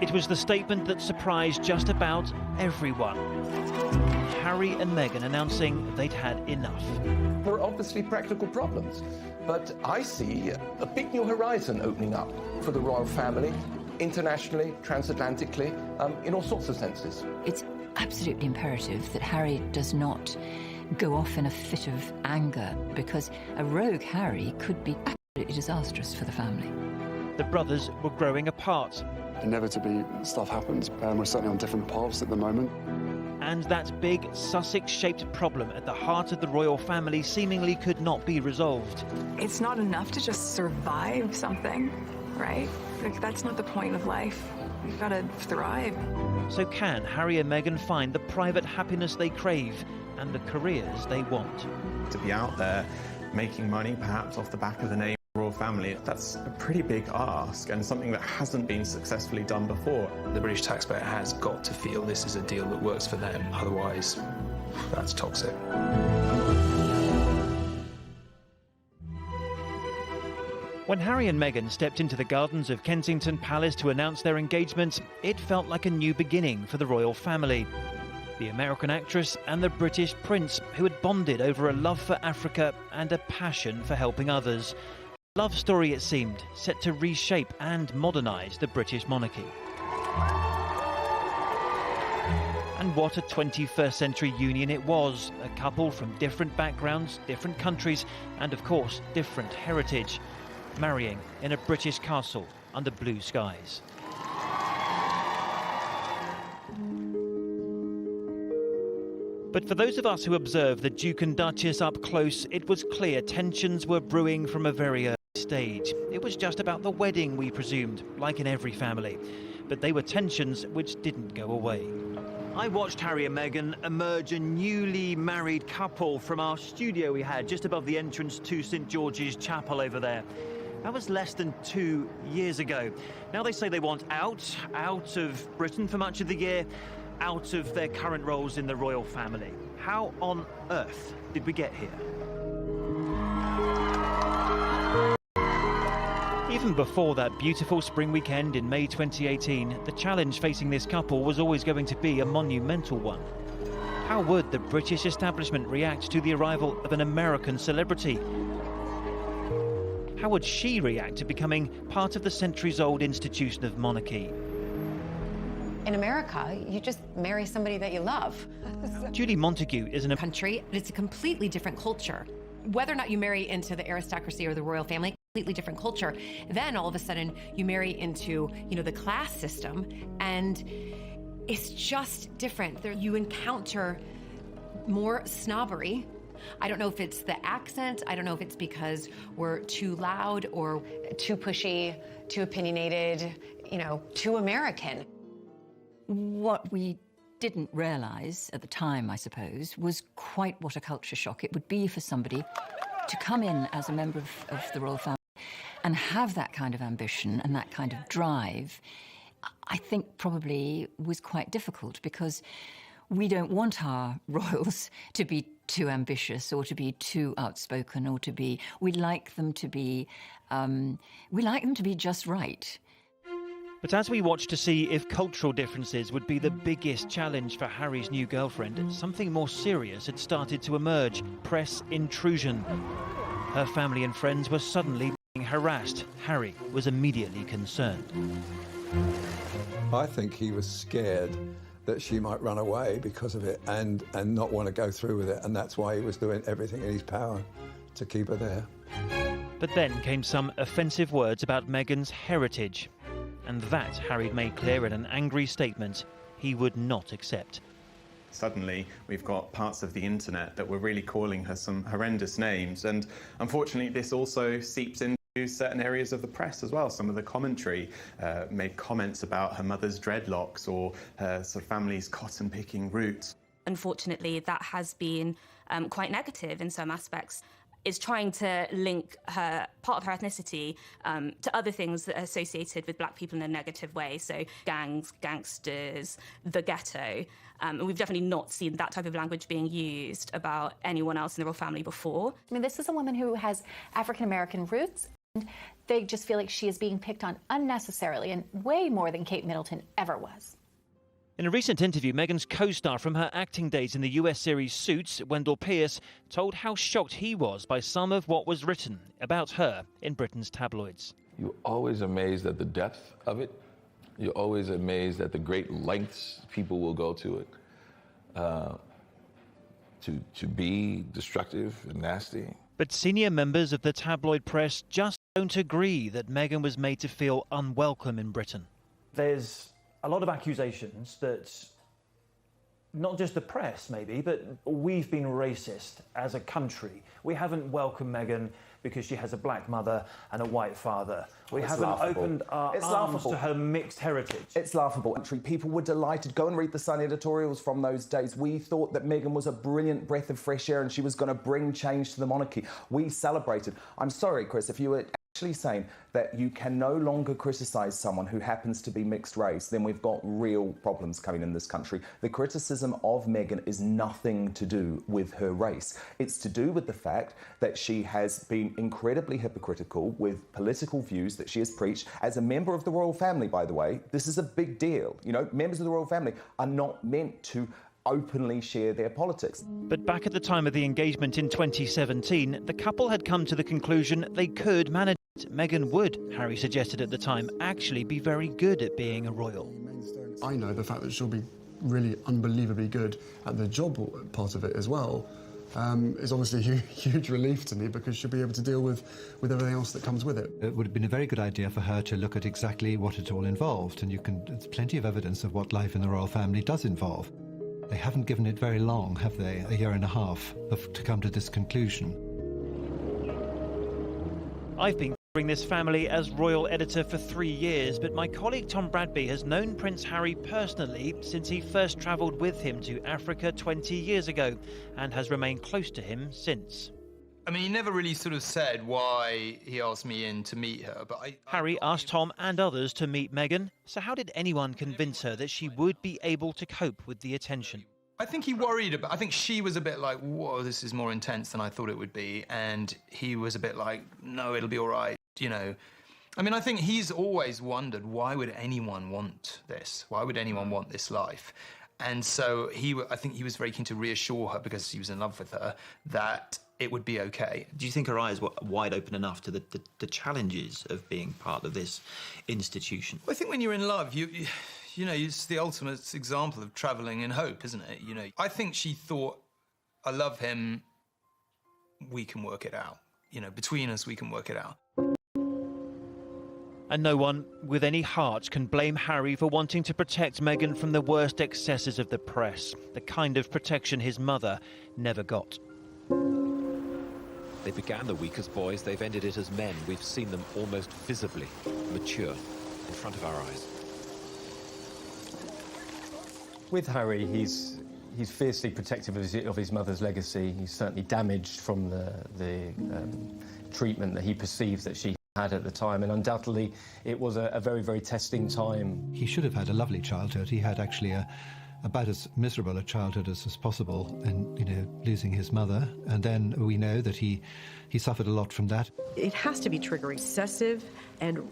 It was the statement that surprised just about everyone. Harry and Meghan announcing they'd had enough. There are obviously practical problems, but I see a big new horizon opening up for the royal family, internationally, transatlantically, in all sorts of senses. It's absolutely imperative that Harry does not go off in a fit of anger, because a rogue Harry could be absolutely disastrous for the family. The brothers were growing apart. Inevitably, stuff happens, and we're certainly on different paths at the moment. And that big Sussex-shaped problem at the heart of the royal family seemingly could not be resolved. It's not enough to just survive something, right? Like, that's not the point of life. You've got to thrive. So can Harry and Meghan find the private happiness they crave and the careers they want? To be out there making money, perhaps off the back of the name royal family, that's a pretty big ask and something that hasn't been successfully done before. The British taxpayer has got to feel this is a deal that works for them, otherwise that's toxic. When Harry and Meghan stepped into the gardens of Kensington Palace to announce their engagement, it felt like a new beginning for the royal family. The American actress and the British prince, who had bonded over a love for Africa and a passion for helping others. A love story, it seemed, set to reshape and modernise the British monarchy. And what a 21st century union it was. A couple from different backgrounds, different countries, and of course, different heritage. Marrying in a British castle under blue skies. But for those of us who observed the Duke and Duchess up close, it was clear tensions were brewing from a very early stage. It was just about the wedding, we presumed, like in every family. But they were tensions which didn't go away. I watched Harry and Meghan emerge a newly married couple from our studio we had just above the entrance to St George's Chapel over there. That was less than 2 years ago. Now they say they want out of Britain for much of the year, out of their current roles in the royal family. How on earth did we get here? Even before that beautiful spring weekend in May 2018, the challenge facing this couple was always going to be a monumental one. How would the British establishment react to the arrival of an American celebrity? How would she react to becoming part of the centuries-old institution of monarchy? In America, you just marry somebody that you love. Julie Montague is in a country. It's a completely different culture. Whether or not you marry into the aristocracy or the royal family, completely different culture. Then all of a sudden you marry into, the class system, and it's just different. There you encounter more snobbery. I don't know if it's the accent. I don't know if it's because we're too loud or too pushy, too opinionated, too American. What we didn't realise at the time, I suppose, was quite what a culture shock it would be for somebody to come in as a member of the royal family and have that kind of ambition and that kind of drive. I think probably was quite difficult, because we don't want our royals to be too ambitious or to be too outspoken or to be... We like them to be just right. But as we watched to see if cultural differences would be the biggest challenge for Harry's new girlfriend, something more serious had started to emerge: press intrusion. Her family and friends were suddenly being harassed. Harry was immediately concerned. I think he was scared that she might run away because of it and not want to go through with it, and that's why he was doing everything in his power to keep her there. But then came some offensive words about Meghan's heritage. And that Harry made clear in an angry statement he would not accept. Suddenly, we've got parts of the internet that were really calling her some horrendous names, and unfortunately this also seeps into certain areas of the press as well. Some of the commentary made comments about her mother's dreadlocks or her sort of family's cotton-picking roots. Unfortunately, that has been quite negative in some aspects. Is trying to link part of her ethnicity to other things that are associated with black people in a negative way. So gangs, gangsters, the ghetto. And we've definitely not seen that type of language being used about anyone else in the royal family before. I mean, this is a woman who has African-American roots. They just feel like she is being picked on unnecessarily and way more than Kate Middleton ever was. In a recent interview, Meghan's co-star from her acting days in the US series Suits, Wendell Pierce, told how shocked he was by some of what was written about her in Britain's tabloids. You're always amazed at the depth of it. You're always amazed at the great lengths people will go to it, to be destructive and nasty. But senior members of the tabloid press just don't agree that Meghan was made to feel unwelcome in Britain. There's a lot of accusations that not just the press, maybe, but we've been racist as a country. We haven't welcomed Meghan because she has a black mother and a white father. We haven't opened our arms to her mixed heritage. It's laughable. People were delighted. Go and read the Sun editorials from those days. We thought that Meghan was a brilliant breath of fresh air and she was going to bring change to the monarchy. We celebrated. I'm sorry, Chris, if you were actually saying that you can no longer criticise someone who happens to be mixed race, then we've got real problems coming in this country. The criticism of Meghan is nothing to do with her race. It's to do with the fact that she has been incredibly hypocritical with political views that she has preached. As a member of the royal family, by the way, this is a big deal. You know, members of the royal family are not meant to openly share their politics. But back at the time of the engagement in 2017, the couple had come to the conclusion they could manage it. Meghan would, Harry suggested at the time, actually be very good at being a royal. I know the fact that she'll be really unbelievably good at the job part of it as well is obviously a huge relief to me, because she'll be able to deal with everything else that comes with it. It would have been a very good idea for her to look at exactly what it all involved, and there's plenty of evidence of what life in the royal family does involve. They haven't given it very long, have they? A year and a half to come to this conclusion. I've been covering this family as royal editor for 3 years, but my colleague Tom Bradby has known Prince Harry personally since he first travelled with him to Africa 20 years ago and has remained close to him since. I mean, he never really sort of said why he asked me in to meet her, but Harry asked Tom and others to meet Meghan, so how did anyone convince her that she would be able to cope with the attention? I think he worried about, I think she was a bit like, whoa, this is more intense than I thought it would be, and he was a bit like, no, it'll be all right, you know. I mean, I think he's always wondered, why would anyone want this? Why would anyone want this life? And so I think he was very keen to reassure her, because he was in love with her, that it would be okay. Do you think her eyes were wide open enough to the challenges of being part of this institution? Well, I think when you're in love, you know, it's the ultimate example of travelling in hope, isn't it? You know, I think she thought, I love him, we can work it out. You know, between us, we can work it out. And no one with any heart can blame Harry for wanting to protect Meghan from the worst excesses of the press, the kind of protection his mother never got. They began the week as boys, they've ended it as men. We've seen them almost visibly mature in front of our eyes. With Harry, he's fiercely protective of his mother's legacy. He's certainly damaged from the treatment that he perceives that she had at the time, and undoubtedly it was a very, very testing time. He should have had a lovely childhood. He had actually about as miserable a childhood as possible, and, you know, losing his mother. And then we know that he suffered a lot from that. It has to be triggering. Excessive and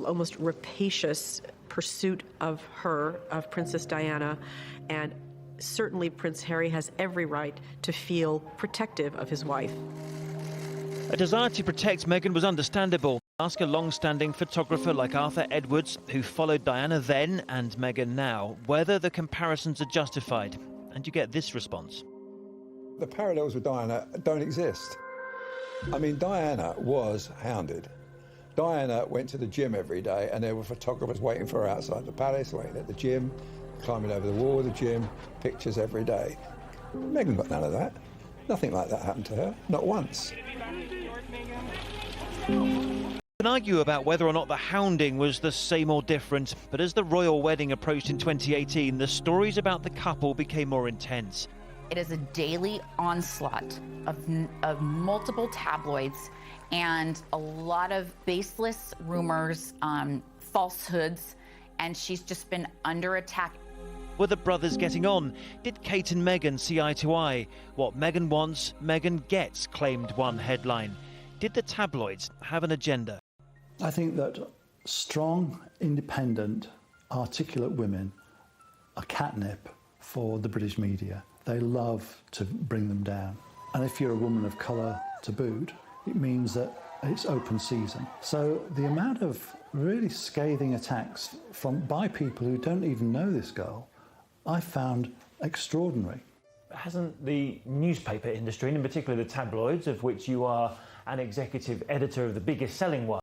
almost rapacious pursuit of her, of Princess Diana, and certainly Prince Harry has every right to feel protective of his wife. A desire to protect Meghan was understandable. Ask a long-standing photographer like Arthur Edwards, who followed Diana then and Meghan now, whether the comparisons are justified. And you get this response. The parallels with Diana don't exist. I mean, Diana was hounded. Diana went to the gym every day, and there were photographers waiting for her outside the palace, waiting at the gym, climbing over the wall of the gym, pictures every day. Meghan got none of that. Nothing like that happened to her, not once. We can argue about whether or not the hounding was the same or different, but as the royal wedding approached in 2018, the stories about the couple became more intense. It is a daily onslaught of multiple tabloids and a lot of baseless rumors, falsehoods, and she's just been under attack. Were the brothers getting on? Did Kate and Meghan see eye to eye? What Meghan wants, Meghan gets, claimed one headline. Did the tabloids have an agenda? I think that strong, independent, articulate women are catnip for the British media. They love to bring them down. And if you're a woman of colour to boot, it means that it's open season. So the amount of really scathing attacks by people who don't even know this girl, I found extraordinary. Hasn't the newspaper industry, and in particular the tabloids, of which you are an executive editor of the biggest selling one,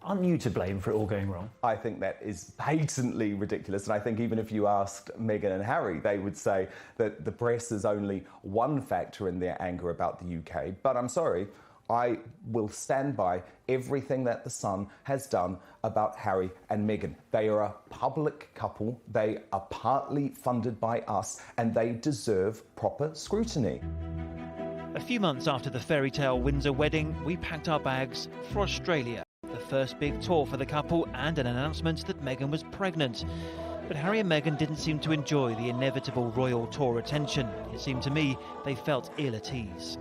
aren't you to blame for it all going wrong? I think that is patently ridiculous, and I think even if you asked Meghan and Harry, they would say that the press is only one factor in their anger about the UK. But I'm sorry, I will stand by everything that The Sun has done about Harry and Meghan. They are a public couple, they are partly funded by us, and they deserve proper scrutiny. A few months after the fairy tale Windsor wedding, we packed our bags for Australia. The first big tour for the couple, and an announcement that Meghan was pregnant. But Harry and Meghan didn't seem to enjoy the inevitable royal tour attention. It seemed to me they felt ill at ease.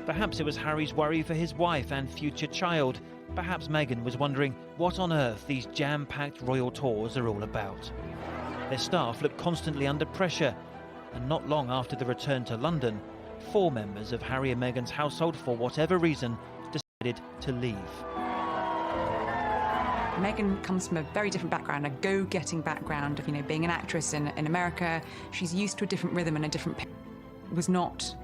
Perhaps it was Harry's worry for his wife and future child. Perhaps Meghan was wondering what on earth these jam-packed royal tours are all about. Their staff looked constantly under pressure, and not long after the return to London, 4 members of Harry and Meghan's household, for whatever reason, decided to leave. Meghan comes from a very different background, a go-getting background of, being an actress in America. She's used to a different rhythm and a different was not,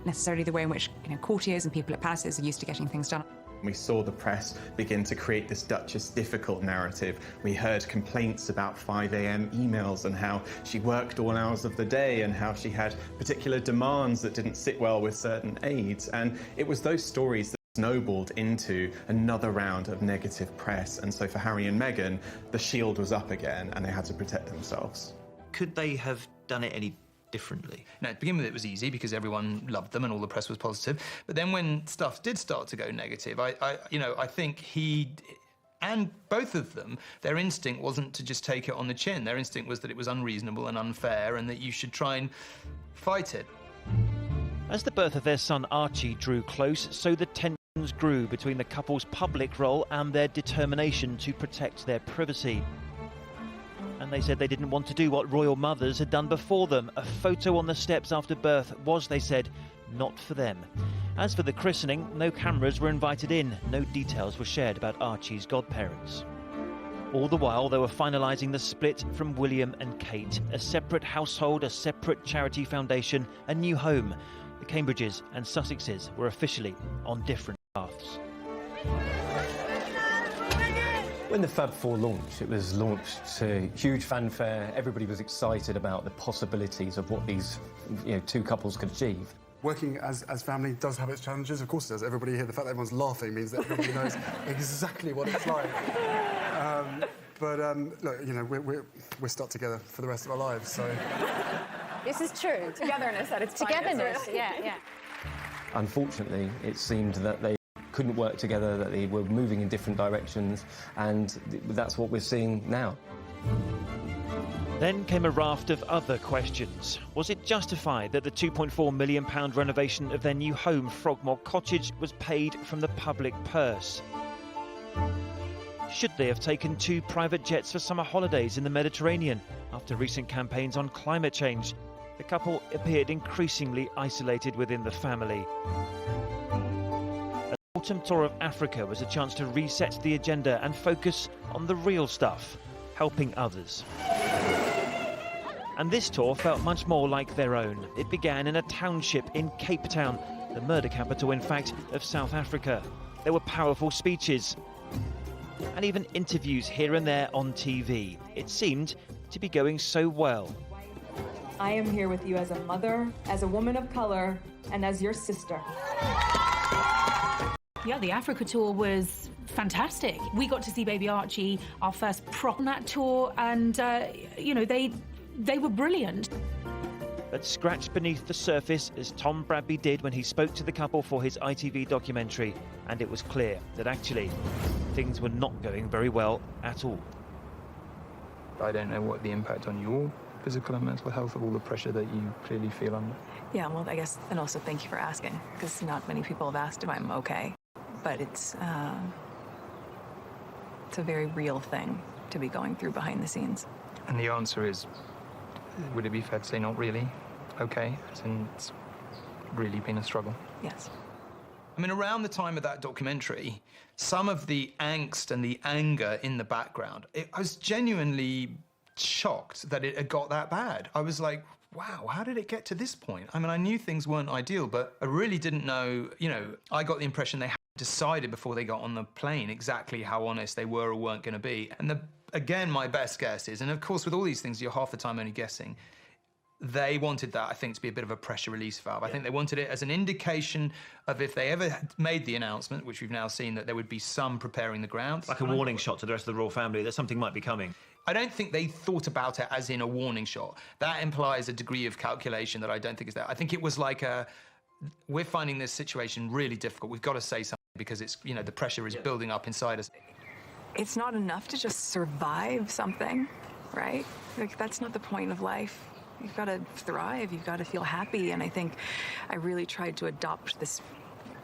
necessarily the way in which, courtiers and people at palaces are used to getting things done. We saw the press begin to create this Duchess difficult narrative. We heard complaints about 5 a.m. emails and how she worked all hours of the day and how she had particular demands that didn't sit well with certain aides. And it was those stories that snowballed into another round of negative press. And so for Harry and Meghan, the shield was up again and they had to protect themselves. Could they have done it any differently? Now, to begin with, it was easy because everyone loved them and all the press was positive. But then when stuff did start to go negative, I think he and both of them, their instinct wasn't to just take it on the chin. Their instinct was that it was unreasonable and unfair and that you should try and fight it. As the birth of their son Archie drew close, so the tensions grew between the couple's public role and their determination to protect their privacy. And they said they didn't want to do what royal mothers had done before them. A photo on the steps after birth was, they said, not for them. As for the christening, no cameras were invited in. No details were shared about Archie's godparents. All the while, they were finalising the split from William and Kate. A separate household, a separate charity foundation, a new home. The Cambridges and Sussexes were officially on different paths. When the Fab Four launched, it was launched to huge fanfare. Everybody was excited about the possibilities of what these two couples could achieve. Working as family does have its challenges, of course it does. Everybody here, the fact that everyone's laughing means that everybody knows exactly what it's like. Look, we're stuck together for the rest of our lives, so... This is true. Togetherness at its Togetherness, yeah. Unfortunately, it seemed that they couldn't work together, that they were moving in different directions, and that's what we're seeing now. Then came a raft of other questions. Was it justified that the £2.4 million renovation of their new home, Frogmore Cottage, was paid from the public purse? Should they have taken 2 private jets for summer holidays in the Mediterranean after recent campaigns on climate change? The couple appeared increasingly isolated within the family. An autumn tour of Africa was a chance to reset the agenda and focus on the real stuff, helping others. And this tour felt much more like their own. It began in a township in Cape Town, the murder capital, in fact, of South Africa. There were powerful speeches and even interviews here and there on TV. It seemed to be going so well. I am here with you as a mother, as a woman of color, and as your sister. Yeah, the Africa tour was fantastic. We got to see baby Archie, our first prop on that tour, and, they were brilliant. But scratched beneath the surface, as Tom Bradby did when he spoke to the couple for his ITV documentary, and it was clear that actually things were not going very well at all. I don't know what the impact on your physical and mental health of all the pressure that you clearly feel under. Yeah, well, I guess, and also thank you for asking, because not many people have asked if I'm okay. but it's a very real thing to be going through behind the scenes. And the answer is, would it be fair to say not really? Okay, as in it's really been a struggle. Yes. I mean, around the time of that documentary, some of the angst and the anger in the background, I was genuinely shocked that it had got that bad. I was like, wow, how did it get to this point? I mean, I knew things weren't ideal, but I really didn't know, you know, I got the impression they had decided before they got on the plane exactly how honest they were or weren't going to be. And again, my best guess is, and of course with all these things, you're half the time only guessing, they wanted that, I think, to be a bit of a pressure release valve. I think they wanted it as an indication of if they ever made the announcement, which we've now seen, that there would be some preparing the ground. Like a warning shot to the rest of the royal family that something might be coming. I don't think they thought about it as in a warning shot. That implies a degree of calculation that I don't think is there. I think it was like we're finding this situation really difficult. We've got to say something because it's, you know, the pressure is building up inside us. It's not enough to just survive something, right? Like, that's not the point of life. You've got to thrive, you've got to feel happy, and I think I really tried to adopt this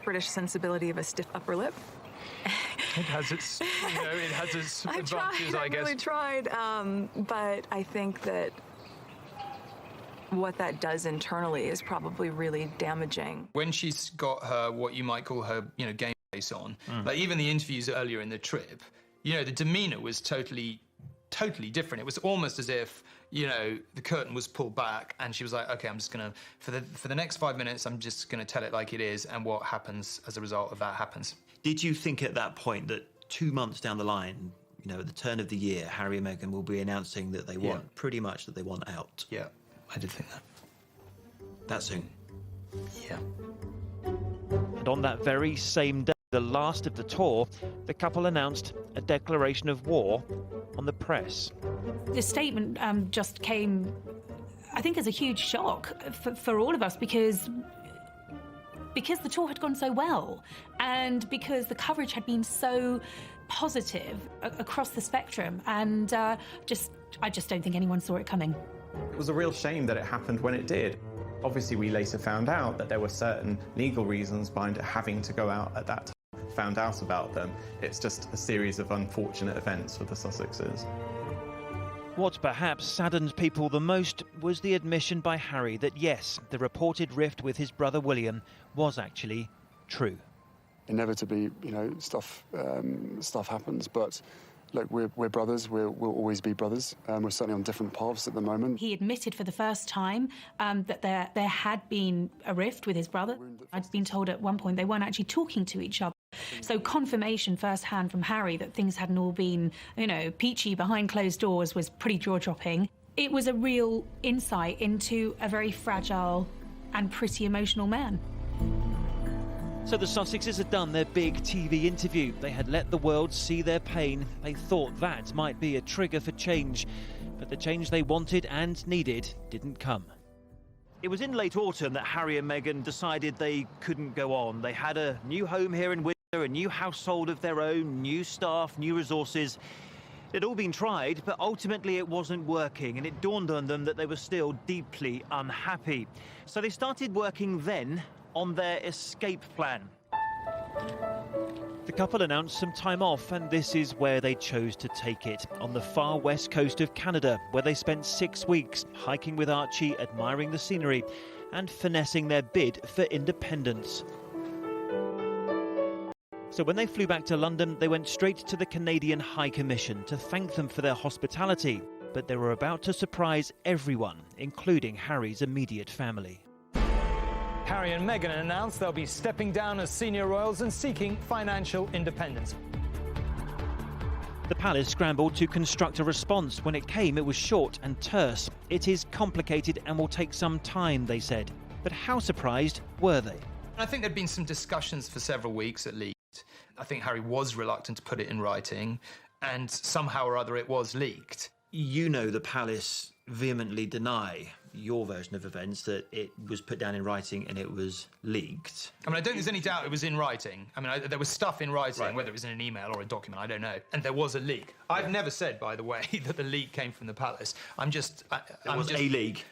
British sensibility of a stiff upper lip. It has its, you know, it has its advantages, I guess. I really tried, but I think that what that does internally is probably really damaging. When she's got her, what you might call her, you know, game face on, like even the interviews earlier in the trip, you know, the demeanor was totally different. It was almost as if, you know, the curtain was pulled back and she was like, okay, I'm just gonna, for the next 5 minutes, I'm just gonna tell it like it is, and what happens as a result of that happens. Did you think at that point that 2 months down the line, you know, at the turn of the year, Harry and Meghan will be announcing that they want, pretty much that they want out? Yeah, I did think that. That soon? Yeah. And on that very same day, the last of the tour, the couple announced a declaration of war on the press. The statement just came, I think, as a huge shock for all of us because the tour had gone so well and because the coverage had been so positive across the spectrum, and I just don't think anyone saw it coming. It was a real shame that it happened when it did. Obviously, we later found out that there were certain legal reasons behind it having to go out at that time. Found out about them. It's just a series of unfortunate events for the Sussexes. What perhaps saddened people the most was the admission by Harry that yes, the reported rift with his brother William was actually true. Inevitably, you know, stuff happens, but look, we're brothers. We'll always be brothers. We're certainly on different paths at the moment. He admitted for the first time that there had been a rift with his brother. I'd been told at one point they weren't actually talking to each other. So confirmation firsthand from Harry that things hadn't all been, you know, peachy behind closed doors was pretty jaw-dropping. It was a real insight into a very fragile and pretty emotional man. So the Sussexes had done their big TV interview. They had let the world see their pain. They thought that might be a trigger for change. But the change they wanted and needed didn't come. It was in late autumn that Harry and Meghan decided they couldn't go on. They had a new home here in Windsor, a new household of their own, new staff, new resources. It had all been tried, but ultimately it wasn't working, and it dawned on them that they were still deeply unhappy. So they started working then on their escape plan. The couple announced some time off, and this is where they chose to take it, on the far west coast of Canada, where they spent 6 weeks hiking with Archie, admiring the scenery and finessing their bid for independence. So when they flew back to London, they went straight to the Canadian High Commission to thank them for their hospitality, but they were about to surprise everyone, including Harry's immediate family. Harry and Meghan announced they'll be stepping down as senior royals and seeking financial independence. The palace scrambled to construct a response. When it came, it was short and terse. It is complicated and will take some time, they said. But how surprised were they? I think there'd been some discussions for several weeks at least. I think Harry was reluctant to put it in writing, and somehow or other it was leaked. You know the palace vehemently deny your version of events, that it was put down in writing and it was leaked. I mean, I don't think there's any doubt it was in writing. I mean, there was stuff in writing, whether it was in an email or a document, I don't know. And there was a leak. I've never said, by the way, that the leak came from the palace. It was a leak.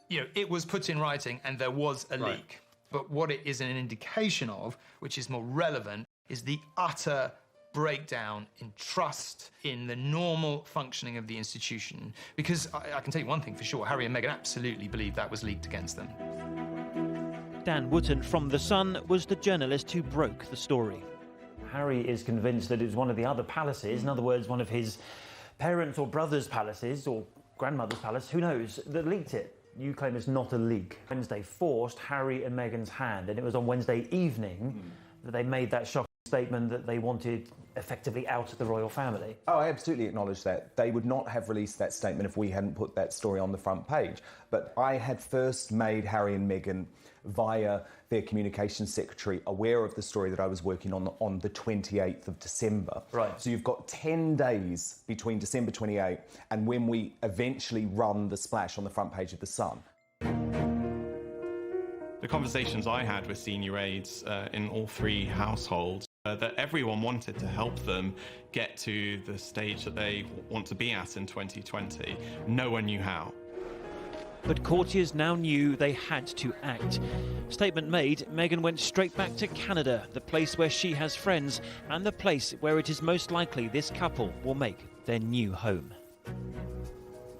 You know, it was put in writing and there was a leak. But what it is an indication of, which is more relevant, is the utter breakdown in trust in the normal functioning of the institution. Because I can tell you one thing for sure, Harry and Meghan absolutely believe that was leaked against them. Dan Wootton from The Sun was the journalist who broke the story. Harry is convinced that it was one of the other palaces, in other words, one of his parents' or brother's palaces, or grandmother's palace, who knows, that leaked it. You claim it's not a leak. Wednesday forced Harry and Meghan's hand, and it was on Wednesday evening that they made that shocking statement that they wanted effectively out of the royal family. Oh, I absolutely acknowledge that. They would not have released that statement if we hadn't put that story on the front page. But I had first made Harry and Meghan, via their communications secretary, aware of the story that I was working on the 28th of December. Right. So you've got 10 days between December 28 and when we eventually run the splash on the front page of The Sun. The conversations I had with senior aides in all three households, that everyone wanted to help them get to the stage that they want to be at in 2020. No one knew how. But courtiers now knew they had to act. Statement made, Meghan went straight back to Canada, the place where she has friends, and the place where it is most likely this couple will make their new home.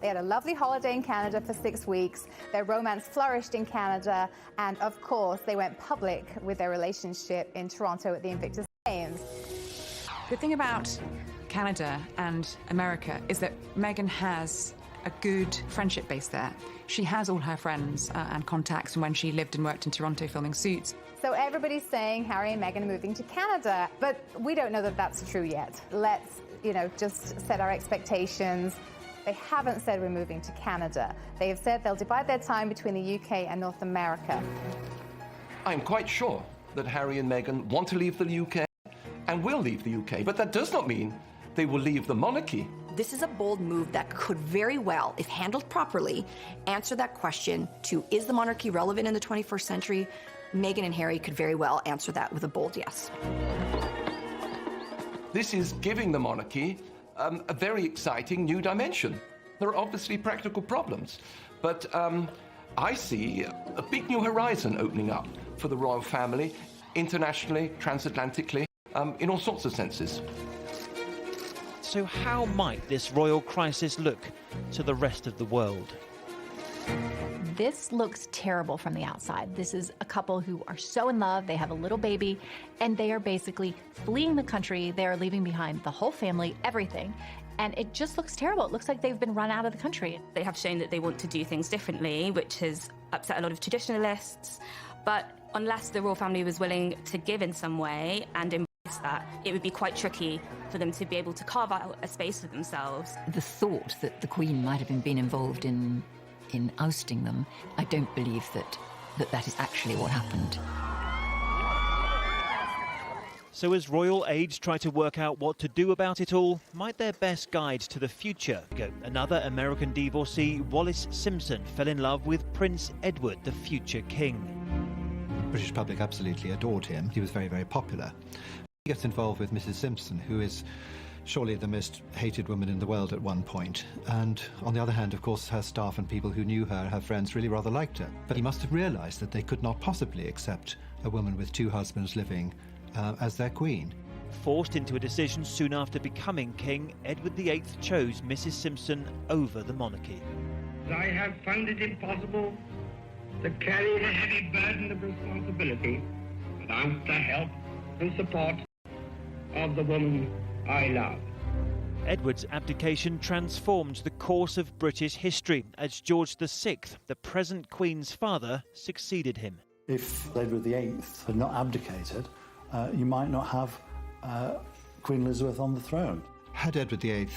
They had a lovely holiday in Canada for 6 weeks. Their romance flourished in Canada, and of course, they went public with their relationship in Toronto at the Invictus Games. The thing about Canada and America is that Meghan has a good friendship base there. She has all her friends and contacts from when she lived and worked in Toronto filming Suits. So everybody's saying Harry and Meghan are moving to Canada, but we don't know that that's true yet. Let's, just set our expectations. They haven't said we're moving to Canada. They have said they'll divide their time between the UK and North America. I'm quite sure that Harry and Meghan want to leave the UK and will leave the UK, but that does not mean they will leave the monarchy. This is a bold move that could very well, if handled properly, answer that question to, is the monarchy relevant in the 21st century? Meghan and Harry could very well answer that with a bold yes. This is giving the monarchy a very exciting new dimension. There are obviously practical problems, but I see a big new horizon opening up for the royal family, internationally, transatlantically, in all sorts of senses. So how might this royal crisis look to the rest of the world? This looks terrible from the outside. This is a couple who are so in love, they have a little baby, and they are basically fleeing the country. They are leaving behind the whole family, everything. And it just looks terrible. It looks like they've been run out of the country. They have shown that they want to do things differently, which has upset a lot of traditionalists. But unless the royal family was willing to give in some way and embrace that, it would be quite tricky for them to be able to carve out a space for themselves. The thought that the Queen might have been involved in ousting them, I don't believe that is actually what happened. So as royal aides try to work out what to do about it all, might their best guide to the future go? Another American divorcee, Wallis Simpson, fell in love with Prince Edward, the future king. The British public absolutely adored him. He was very, very popular. He gets involved with Mrs. Simpson, who is surely the most hated woman in the world at one point. And on the other hand, of course, her staff and people who knew her friends, really rather liked her. But he must have realised that they could not possibly accept a woman with two husbands living as their queen. Forced into a decision soon after becoming king, Edward VIII chose Mrs. Simpson over the monarchy. I have found it impossible to carry the heavy burden of responsibility without the help and support of the woman I love. Edward's abdication transformed the course of British history as George VI, the present Queen's father, succeeded him. If Edward VIII had not abdicated, you might not have Queen Elizabeth on the throne. Had Edward VIII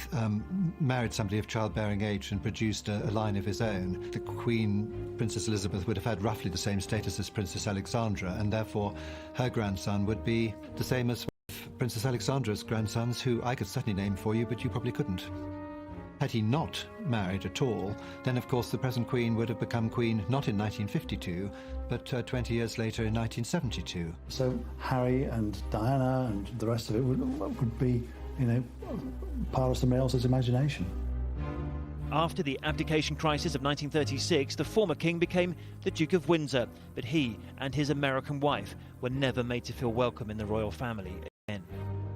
married somebody of childbearing age and produced a line of his own, the Queen, Princess Elizabeth, would have had roughly the same status as Princess Alexandra, and therefore her grandson would be the same as Princess Alexandra's grandsons, who I could certainly name for you, but you probably couldn't. Had he not married at all, then of course the present Queen would have become Queen not in 1952, but 20 years later in 1972. So Harry and Diana and the rest of it would be, part of somebody else's imagination. After the abdication crisis of 1936, the former king became the Duke of Windsor, but he and his American wife were never made to feel welcome in the royal family again.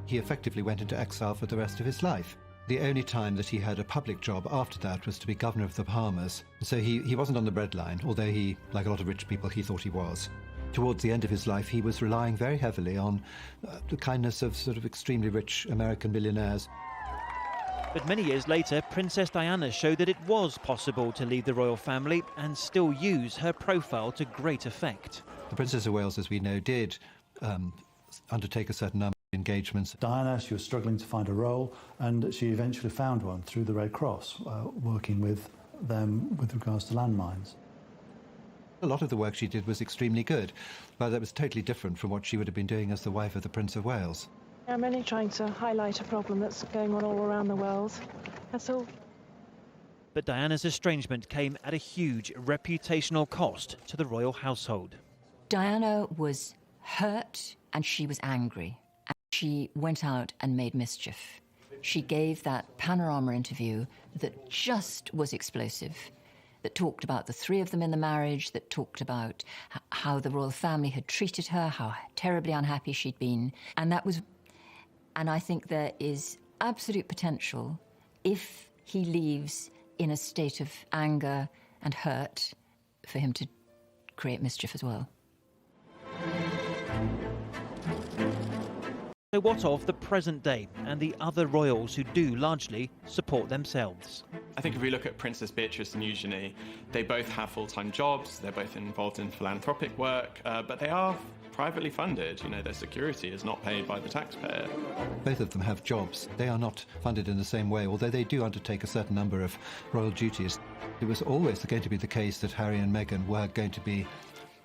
He effectively went into exile for the rest of his life. The only time that he had a public job after that was to be governor of the Bahamas. So he wasn't on the breadline, although he, like a lot of rich people, he thought he was. Towards the end of his life, he was relying very heavily on the kindness of sort of extremely rich American millionaires. But many years later, Princess Diana showed that it was possible to leave the royal family and still use her profile to great effect. The Princess of Wales, as we know, did undertake a certain number of engagements. Diana, she was struggling to find a role, and she eventually found one through the Red Cross, working with them with regards to landmines. A lot of the work she did was extremely good, but that was totally different from what she would have been doing as the wife of the Prince of Wales. I'm only trying to highlight a problem that's going on all around the world. That's all. But Diana's estrangement came at a huge reputational cost to the royal household. Diana was hurt and she was angry. And she went out and made mischief. She gave that panorama interview that just was explosive, that talked about the three of them in the marriage, that talked about how the royal family had treated her, how terribly unhappy she'd been. And I think there is absolute potential, if he leaves in a state of anger and hurt, for him to create mischief as well. So what of the present day and the other royals who do largely support themselves? I think if we look at Princess Beatrice and Eugenie, they both have full-time jobs, they're both involved in philanthropic work, but they are privately funded. You know, their security is not paid by the taxpayer. Both of them have jobs. They are not funded in the same way, although they do undertake a certain number of royal duties. It was always going to be the case that Harry and Meghan were going to be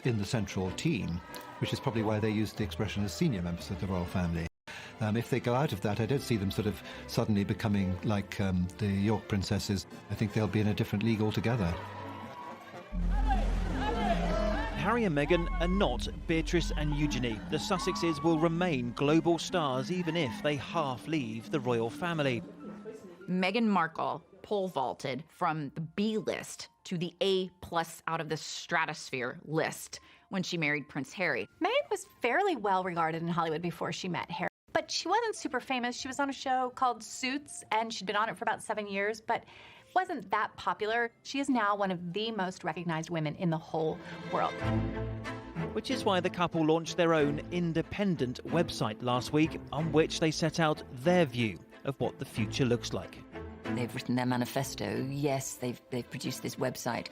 in the central team, which is probably why they used the expression as senior members of the royal family. If they go out of that, I don't see them sort of suddenly becoming like the York princesses. I think they'll be in a different league altogether. Harry and Meghan are not Beatrice and Eugenie. The Sussexes will remain global stars even if they half leave the royal family. Meghan Markle pole vaulted from the B list to the A+ out of the stratosphere list when she married Prince Harry. Meghan was fairly well regarded in Hollywood before she met Harry, but she wasn't super famous. She was on a show called Suits, and she'd been on it for about 7 years, but wasn't that popular. She is now one of the most recognized women in the whole world. Which is why the couple launched their own independent website last week, on which they set out their view of what the future looks like. They've written their manifesto. Yes, they've produced this website.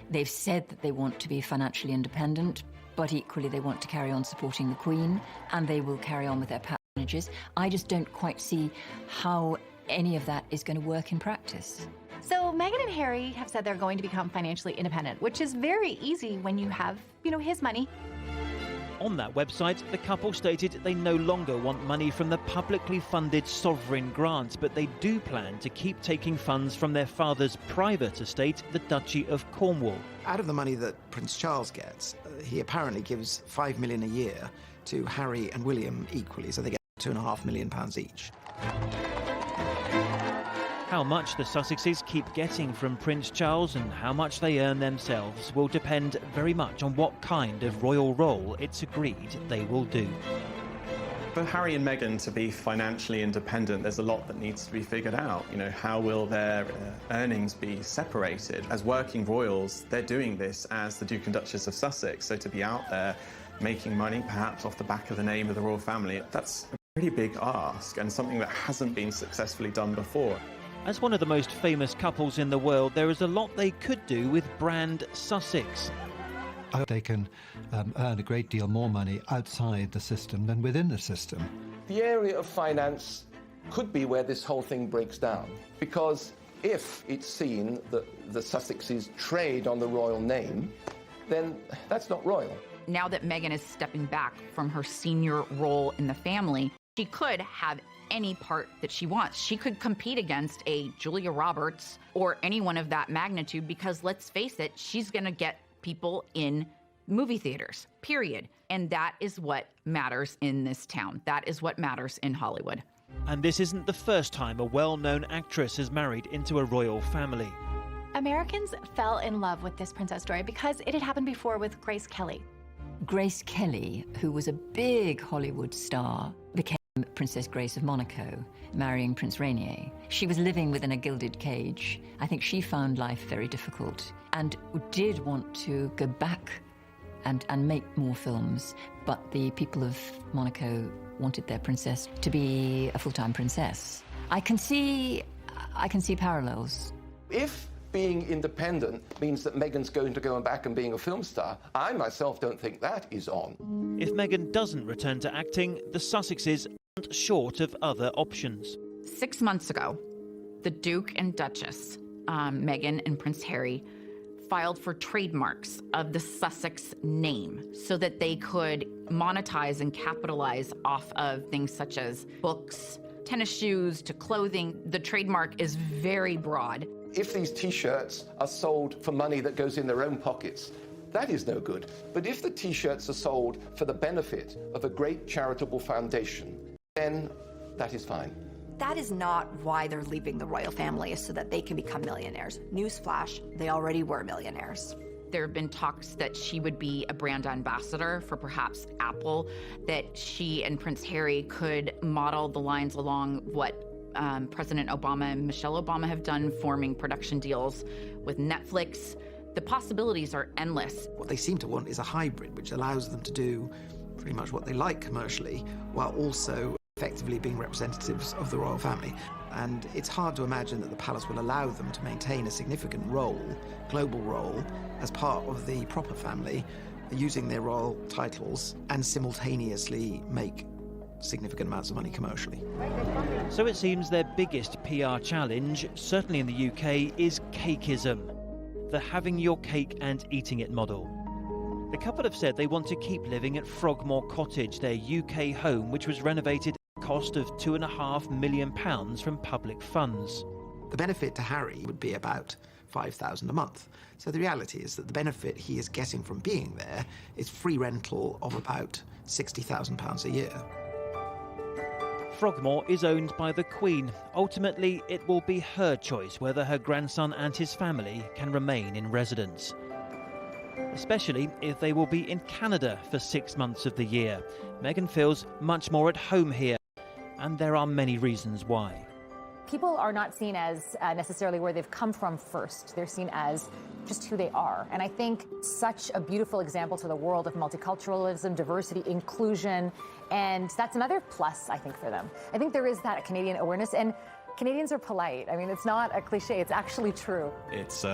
They've said that they want to be financially independent, but equally they want to carry on supporting the Queen, and they will carry on with their patronages. I just don't quite see how any of that is going to work in practice. So Meghan and Harry have said they're going to become financially independent, which is very easy when you have, his money. On that website, the couple stated they no longer want money from the publicly funded sovereign grant, but they do plan to keep taking funds from their father's private estate, the Duchy of Cornwall. Out of the money that Prince Charles gets, he apparently gives £5 million a year to Harry and William equally, so they get £2.5 million each. How much the Sussexes keep getting from Prince Charles and how much they earn themselves will depend very much on what kind of royal role it's agreed they will do. For Harry and Meghan to be financially independent, there's a lot that needs to be figured out. How will their earnings be separated? As working royals, they're doing this as the Duke and Duchess of Sussex, so to be out there making money, perhaps off the back of the name of the royal family, that's a pretty big ask and something that hasn't been successfully done before. As one of the most famous couples in the world, there is a lot they could do with brand Sussex. They can earn a great deal more money outside the system than within the system. The area of finance could be where this whole thing breaks down, because if it's seen that the Sussexes trade on the royal name, then that's not royal. Now that Meghan is stepping back from her senior role in the family, she could have any part that she wants. She could compete against a Julia Roberts or anyone of that magnitude, because let's face it, she's going to get people in movie theaters, period. And that is what matters in this town. That is what matters in Hollywood. And this isn't the first time a well-known actress has married into a royal family. Americans fell in love with this princess story because it had happened before with Grace Kelly. Grace Kelly, who was a big Hollywood star, became Princess Grace of Monaco, marrying Prince Rainier. She was living within a gilded cage. I think she found life very difficult and did want to go back and make more films, but the people of Monaco wanted their princess to be a full-time princess. I can see parallels. If being independent means that Meghan's going to go back and being a film star, I myself don't think that is on. If Meghan doesn't return to acting, the Sussexes aren't short of other options. 6 months ago, the Duke and Duchess, Meghan and Prince Harry, filed for trademarks of the Sussex name so that they could monetize and capitalize off of things such as books, tennis shoes, to clothing. The trademark is very broad. If these T-shirts are sold for money that goes in their own pockets, that is no good. But if the T-shirts are sold for the benefit of a great charitable foundation, then that is fine. That is not why they're leaving the royal family, is so that they can become millionaires. Newsflash, they already were millionaires. There have been talks that she would be a brand ambassador for perhaps Apple, that she and Prince Harry could model the lines along what President Obama and Michelle Obama have done, forming production deals with Netflix. The possibilities are endless. What they seem to want is a hybrid, which allows them to do pretty much what they like commercially, while also effectively being representatives of the royal family. And it's hard to imagine that the palace will allow them to maintain a significant role, global role, as part of the proper family, using their royal titles and simultaneously make significant amounts of money commercially. So it seems their biggest PR challenge, certainly in the UK, is cakeism, the having your cake and eating it model. The couple have said they want to keep living at Frogmore Cottage, their UK home, which was renovated at a cost of £2.5 million from public funds. The benefit to Harry would be about £5,000 a month. So the reality is that the benefit he is getting from being there is free rental of about £60,000 a year. Frogmore is owned by the Queen. Ultimately, it will be her choice whether her grandson and his family can remain in residence. Especially if they will be in Canada for 6 months of the year. Meghan feels much more at home here, and there are many reasons why. People are not seen as necessarily where they've come from first. They're seen as just who they are. And I think such a beautiful example to the world of multiculturalism, diversity, inclusion, and that's another plus, I think, for them. I think there is that Canadian awareness, and Canadians are polite. I mean, it's not a cliche, it's actually true. It's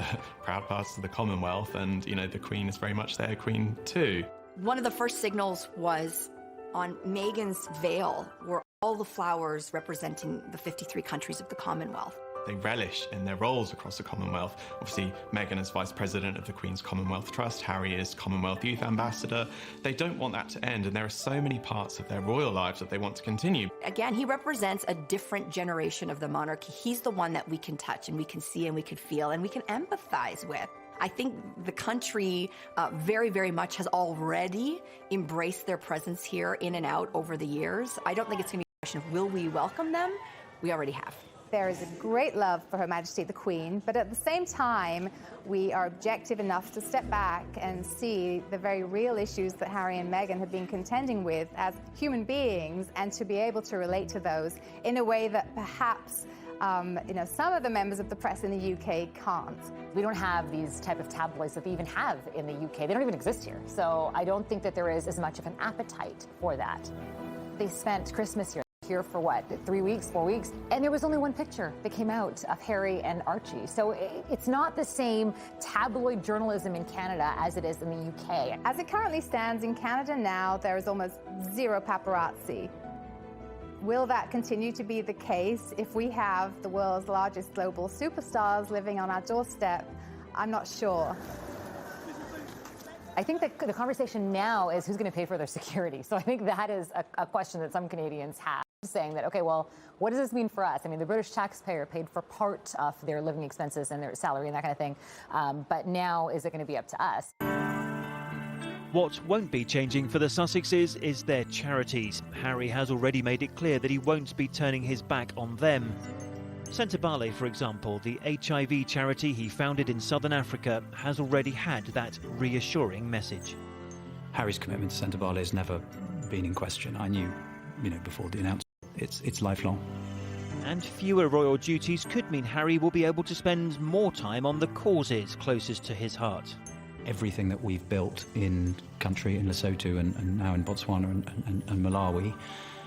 proud parts of the Commonwealth, and, you know, the Queen is very much their Queen too. One of the first signals was on Meghan's veil were all the flowers representing the 53 countries of the Commonwealth. They relish in their roles across the Commonwealth. Obviously, Meghan is Vice President of the Queen's Commonwealth Trust, Harry is Commonwealth Youth Ambassador. They don't want that to end, and there are so many parts of their royal lives that they want to continue. Again, he represents a different generation of the monarchy. He's the one that we can touch and we can see and we can feel and we can empathize with. I think the country very, very much has already embraced their presence here in and out over the years. I don't think it's going to be a question of will we welcome them? We already have. There is a great love for Her Majesty the Queen, but at the same time, we are objective enough to step back and see the very real issues that Harry and Meghan have been contending with as human beings, and to be able to relate to those in a way that perhaps some of the members of the press in the UK can't. We don't have these type of tabloids that they even have in the UK. They don't even exist here. So I don't think that there is as much of an appetite for that. They spent Christmas here for what, 3 weeks, 4 weeks? And there was only one picture that came out of Harry and Archie. So it's not the same tabloid journalism in Canada as it is in the UK. As it currently stands in Canada now, there is almost zero paparazzi. Will that continue to be the case if we have the world's largest global superstars living on our doorstep? I'm not sure. I think that the conversation now is who's going to pay for their security. So I think that is a question that some Canadians have, saying that, okay, well, what does this mean for us? I mean, the British taxpayer paid for part of their living expenses and their salary and that kind of thing. But now, is it going to be up to us? What won't be changing for the Sussexes is their charities. Harry has already made it clear that he won't be turning his back on them. Sentebale, for example, the HIV charity he founded in southern Africa, has already had that reassuring message. Harry's commitment to Sentebale has never been in question. I knew, before the announcement, it's lifelong. And fewer royal duties could mean Harry will be able to spend more time on the causes closest to his heart. Everything that we've built in country, in Lesotho and now in Botswana and Malawi,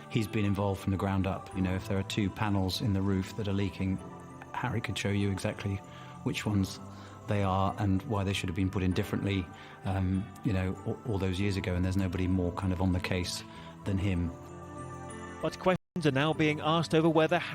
he's been involved from the ground up. If there are 2 panels in the roof that are leaking, Harry could show you exactly which ones they are and why they should have been put in differently, all those years ago, and there's nobody more kind of on the case than him. But questions are now being asked over whether Harry